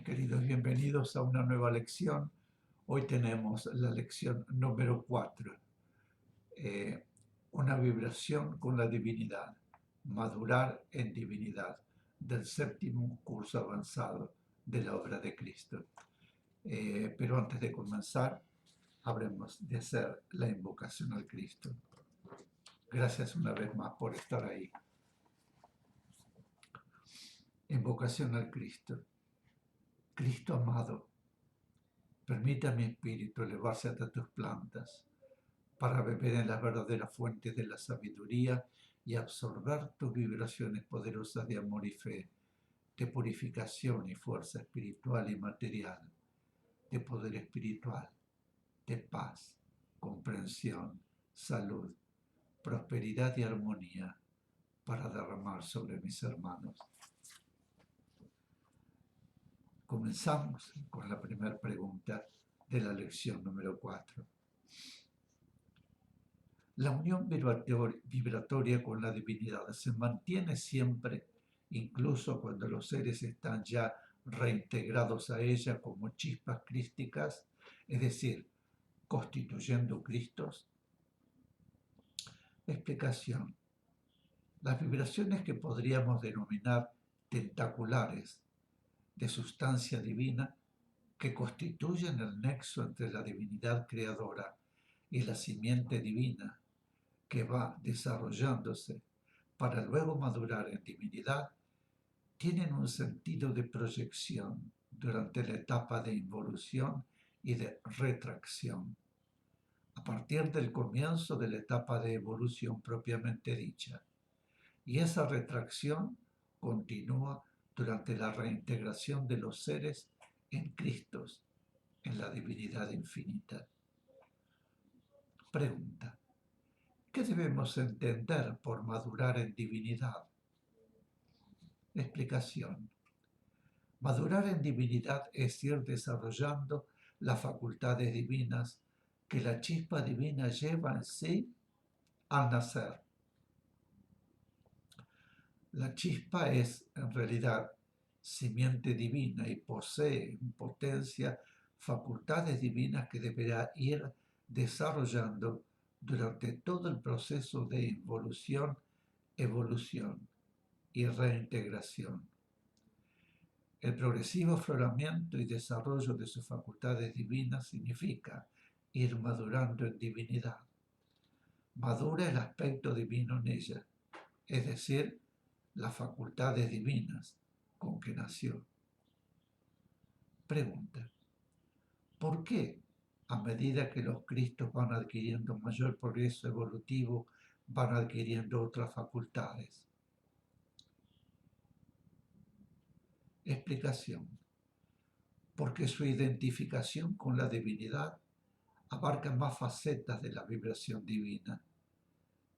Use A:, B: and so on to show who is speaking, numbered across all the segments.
A: Queridos, bienvenidos a una nueva lección. Hoy tenemos la lección número 4, una vibración con la divinidad, madurar en divinidad, del séptimo curso avanzado de la obra de Cristo. Pero antes de comenzar, habremos de hacer la invocación al Cristo. Gracias una vez más por estar ahí. Invocación al Cristo. Cristo amado, permite a mi espíritu elevarse hasta tus plantas, para beber en las verdaderas fuentes de la sabiduría y absorber tus vibraciones poderosas de amor y fe, de purificación y fuerza espiritual y material, de poder espiritual, de paz, comprensión, salud, prosperidad y armonía, para derramar sobre mis hermanos. Comenzamos con la primera pregunta de la lección número 4. La unión vibratoria con la divinidad se mantiene siempre, incluso cuando los seres están ya reintegrados a ella como chispas crísticas, es decir, constituyendo Cristos. Explicación. Las vibraciones que podríamos denominar tentaculares de sustancia divina, que constituyen el nexo entre la divinidad creadora y la simiente divina, que va desarrollándose para luego madurar en divinidad, tienen un sentido de proyección durante la etapa de involución y de retracción, a partir del comienzo de la etapa de evolución propiamente dicha. Y esa retracción continúa durante la reintegración de los seres en Cristo, en la divinidad infinita. Pregunta. ¿Qué debemos entender por madurar en divinidad? Explicación. Madurar en divinidad es ir desarrollando las facultades divinas que la chispa divina lleva en sí al nacer. La chispa es, en realidad, simiente divina y posee en potencia facultades divinas que deberá ir desarrollando durante todo el proceso de involución, evolución y reintegración. El progresivo afloramiento y desarrollo de sus facultades divinas significa ir madurando en divinidad. Madura el aspecto divino en ella, es decir, las facultades divinas con que nació. Pregunta. ¿Por qué, a medida que los Cristos van adquiriendo mayor progreso evolutivo, van adquiriendo otras facultades? Explicación. Porque su identificación con la divinidad abarca más facetas de la vibración divina.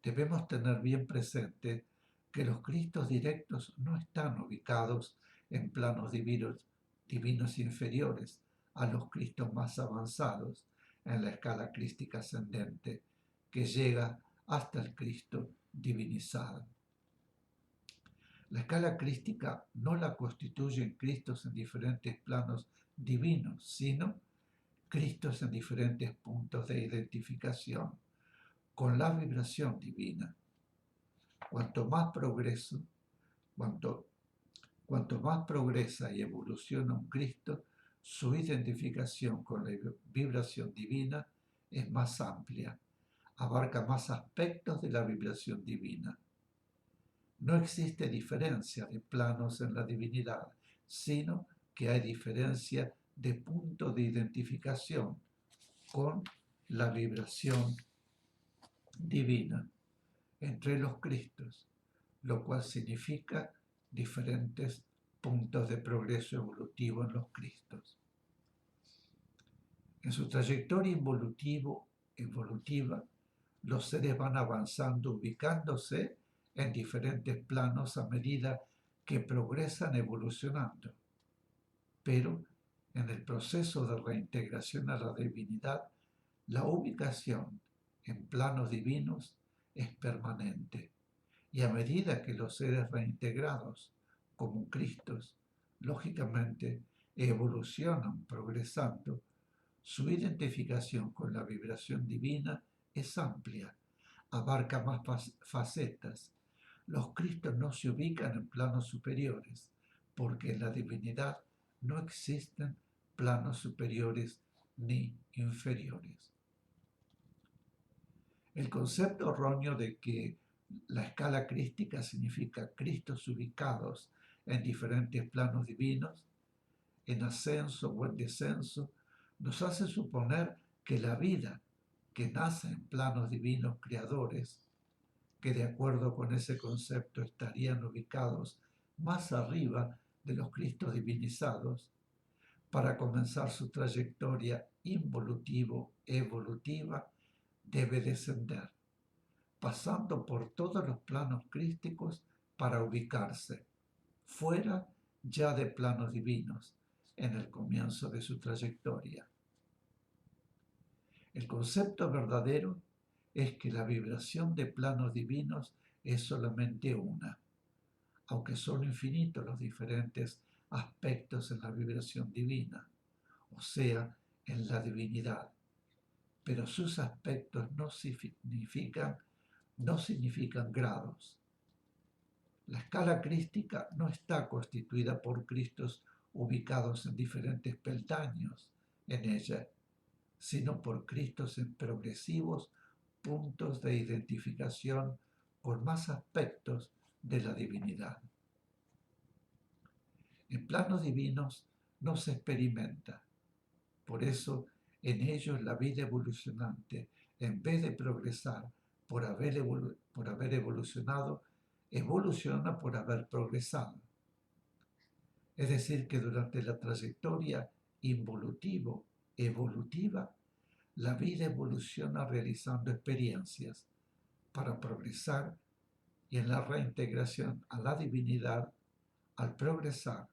A: Debemos tener bien presente que los Cristos directos no están ubicados en planos divinos inferiores a los Cristos más avanzados en la escala crística ascendente, que llega hasta el Cristo divinizado. La escala crística no la constituyen Cristos en diferentes planos divinos, sino Cristos en diferentes puntos de identificación con la vibración divina. Cuanto más progresa y evoluciona un Cristo, su identificación con la vibración divina es más amplia, abarca más aspectos de la vibración divina. No existe diferencia de planos en la divinidad, sino que hay diferencia de punto de identificación con la vibración divina entre los Cristos, lo cual significa diferentes puntos de progreso evolutivo en los Cristos. En su trayectoria evolutiva, los seres van avanzando, ubicándose en diferentes planos a medida que progresan evolucionando. Pero en el proceso de reintegración a la divinidad, la ubicación en planos divinos es permanente. Y a medida que los seres reintegrados como Cristos, lógicamente, evolucionan progresando, su identificación con la vibración divina es amplia, abarca más facetas. Los Cristos no se ubican en planos superiores, porque en la divinidad no existen planos superiores ni inferiores. El concepto erróneo de que la escala crística significa Cristos ubicados en diferentes planos divinos, en ascenso o en descenso, nos hace suponer que la vida que nace en planos divinos creadores, que de acuerdo con ese concepto estarían ubicados más arriba de los Cristos divinizados, para comenzar su trayectoria involutivo-evolutiva, debe descender, pasando por todos los planos crísticos para ubicarse fuera ya de planos divinos en el comienzo de su trayectoria. El concepto verdadero es que la vibración de planos divinos es solamente una, aunque son infinitos los diferentes aspectos en la vibración divina, o sea, en la divinidad, pero sus aspectos no significan grados. La escala crística no está constituida por Cristos ubicados en diferentes peldaños en ella, sino por Cristos en progresivos puntos de identificación con más aspectos de la divinidad. En planos divinos no se experimenta, por eso en ellos la vida evolucionante, en vez de progresar por haber evolucionado, evoluciona por haber progresado. Es decir, que durante la trayectoria involutivo-evolutiva, la vida evoluciona realizando experiencias para progresar, y en la reintegración a la divinidad, al progresar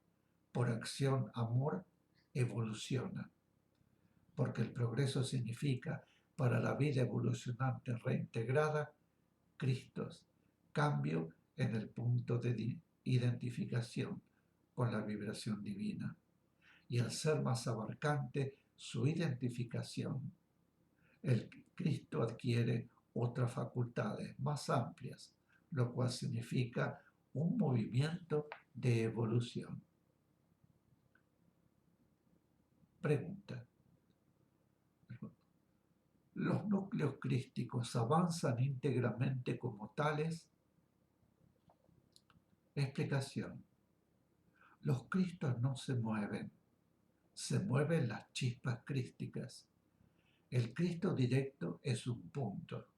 A: por acción amor, evoluciona, porque el progreso significa para la vida evolucionante reintegrada Cristos, cambio en el punto de identificación con la vibración divina, y al ser más abarcante su identificación, el Cristo adquiere otras facultades más amplias, lo cual significa un movimiento de evolución. Pregunta: ¿los núcleos crísticos avanzan íntegramente como tales? Explicación: los Cristos no se mueven las chispas crísticas. El Cristo directo es un punto.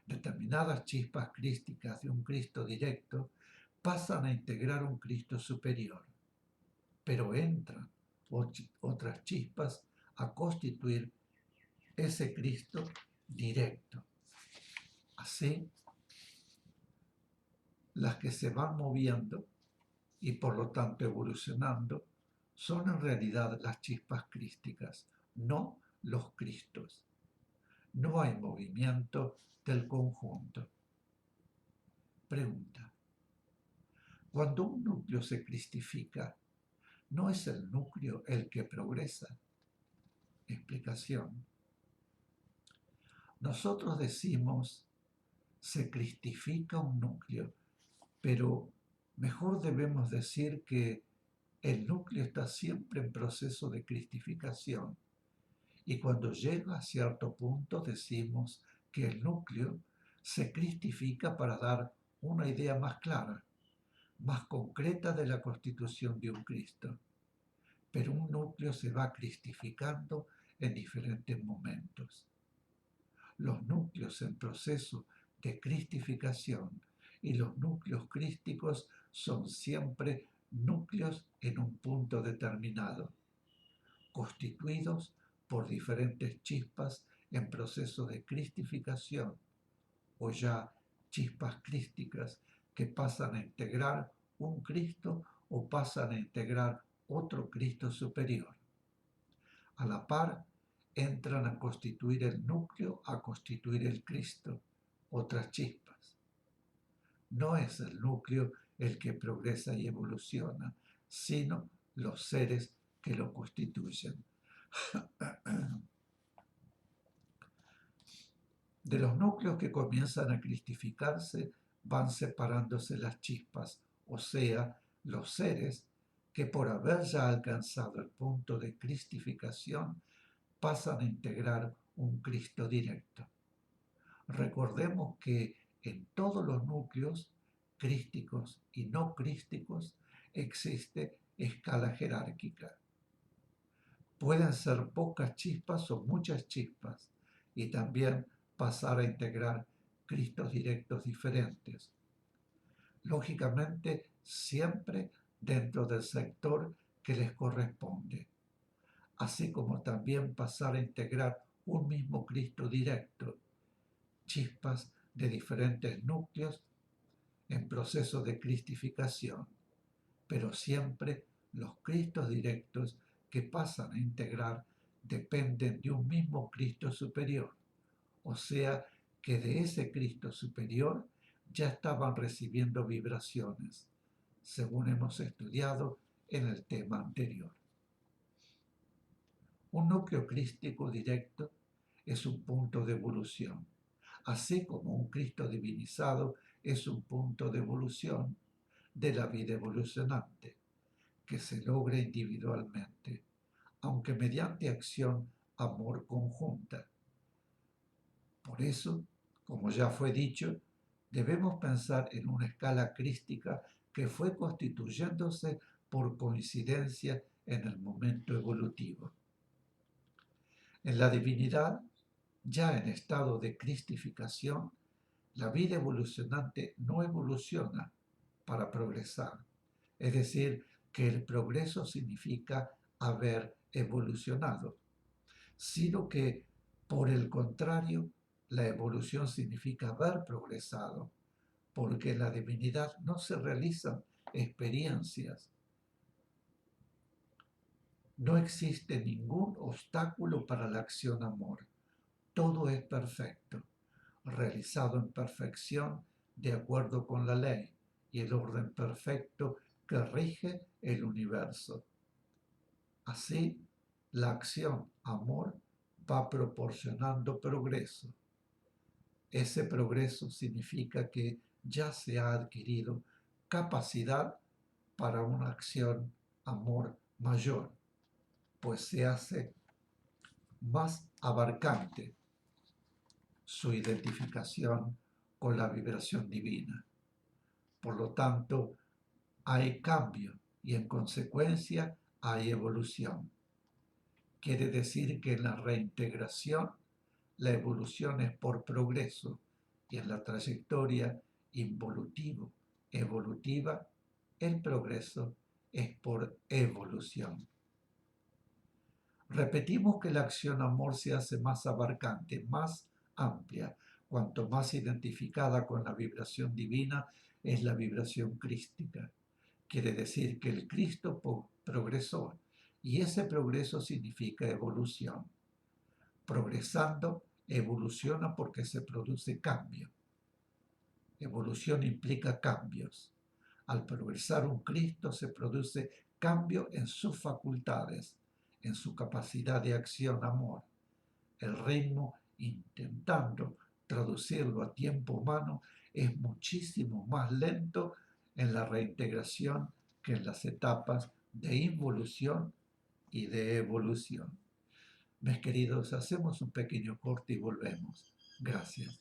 A: Determinadas chispas crísticas de un Cristo directo pasan a integrar un Cristo superior, pero entran otras chispas a constituir ese Cristo directo. Así, las que se van moviendo y por lo tanto evolucionando son en realidad las chispas crísticas, no los Cristos. No hay movimiento del conjunto. Pregunta: cuando un núcleo se cristifica, ¿no es el núcleo el que progresa? Explicación: nosotros decimos se cristifica un núcleo, pero mejor debemos decir que el núcleo está siempre en proceso de cristificación, y cuando llega a cierto punto decimos que el núcleo se cristifica para dar una idea más clara, más concreta de la constitución de un Cristo. Pero un núcleo se va cristificando en diferentes momentos. Los núcleos en proceso de cristificación y los núcleos crísticos son siempre núcleos en un punto determinado, constituidos por diferentes chispas en proceso de cristificación, o ya chispas crísticas que pasan a integrar un Cristo o pasan a integrar otro Cristo superior. A la par, entran a constituir el núcleo, a constituir el Cristo, otras chispas. No es el núcleo el que progresa y evoluciona, sino los seres que lo constituyen. De los núcleos que comienzan a cristificarse van separándose las chispas, o sea, los seres que por haber ya alcanzado el punto de cristificación pasan a integrar un Cristo directo. Recordemos que en todos los núcleos, crísticos y no crísticos, existe escala jerárquica. Pueden ser pocas chispas o muchas chispas, y también pasar a integrar Cristos directos diferentes. Lógicamente, siempre dentro del sector que les corresponde, así como también pasar a integrar un mismo Cristo directo, chispas de diferentes núcleos en proceso de cristificación, pero siempre los Cristos directos que pasan a integrar dependen de un mismo Cristo superior, o sea que de ese Cristo superior ya estaban recibiendo vibraciones, según hemos estudiado en el tema anterior. Un núcleo crístico directo es un punto de evolución, así como un Cristo divinizado es un punto de evolución de la vida evolucionante, que se logra individualmente, aunque mediante acción amor conjunta. Por eso, como ya fue dicho, debemos pensar en una escala crística que fue constituyéndose por coincidencia en el momento evolutivo. En la divinidad, ya en estado de cristificación, la vida evolucionante no evoluciona para progresar. Es decir, que el progreso significa haber evolucionado, sino que, por el contrario, la evolución significa haber progresado, porque en la divinidad no se realizan experiencias. No existe ningún obstáculo para la acción amor. Todo es perfecto, realizado en perfección de acuerdo con la ley y el orden perfecto que rige el universo. Así, la acción amor va proporcionando progreso. Ese progreso significa que ya se ha adquirido capacidad para una acción amor mayor, pues se hace más abarcante su identificación con la vibración divina. Por lo tanto, hay cambio y en consecuencia hay evolución. Quiere decir que en la reintegración la evolución es por progreso y en la trayectoria evolutiva, el progreso es por evolución. Repetimos que la acción amor se hace más abarcante, más amplia, cuanto más identificada con la vibración divina es la vibración crística. Quiere decir que el Cristo progresó y ese progreso significa evolución. Progresando, evoluciona porque se produce cambio. Evolución implica cambios. Al progresar un Cristo se produce cambio en sus facultades, en su capacidad de acción amor. El ritmo, intentando traducirlo a tiempo humano, es muchísimo más lento en la reintegración que en las etapas de involución y de evolución. Mis queridos, hacemos un pequeño corte y volvemos. Gracias.